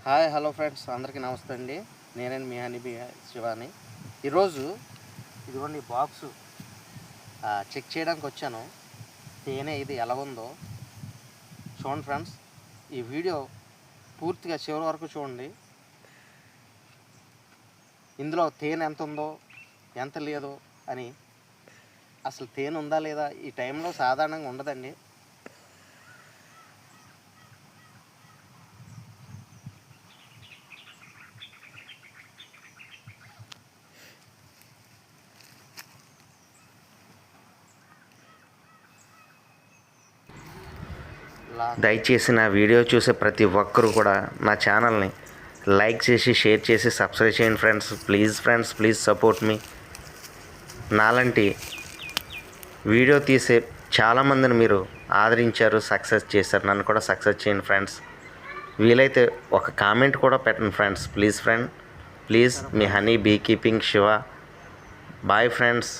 Hi hello friends, అందరికీ నమస్తే అండి. నేనండి మీ హనీబీ శివాని. ఈరోజు ఇదిగోండి బాక్సు చెక్ చేయడానికి వచ్చాను. తేనె ఇది ఎలా ఉందో చూడండి ఫ్రెండ్స్. ఈ వీడియో పూర్తిగా చివరి వరకు చూడండి. ఇందులో తేనె ఎంత ఉందో ఎంత లేదో అని, అసలు తేనె ఉందా లేదా ఈ టైంలో సాధారణంగా ఉండదండి. దయచేసి నా వీడియో చూసే ప్రతి ఒక్కరూ కూడా నా ఛానల్ని లైక్ చేసి షేర్ చేసి సబ్స్క్రైబ్ చేయండి ఫ్రెండ్స్. ప్లీజ్ సపోర్ట్ మీ. నాలాంటి వీడియో తీసే చాలామందిని మీరు ఆదరించారు, సక్సెస్ చేశారు. నన్ను కూడా సక్సెస్ చేయండి ఫ్రెండ్స్. వీలైతే ఒక కామెంట్ కూడా పెట్టండి ఫ్రెండ్స్. ప్లీజ్ మీ honey bee keeping Shiva. Bye friends.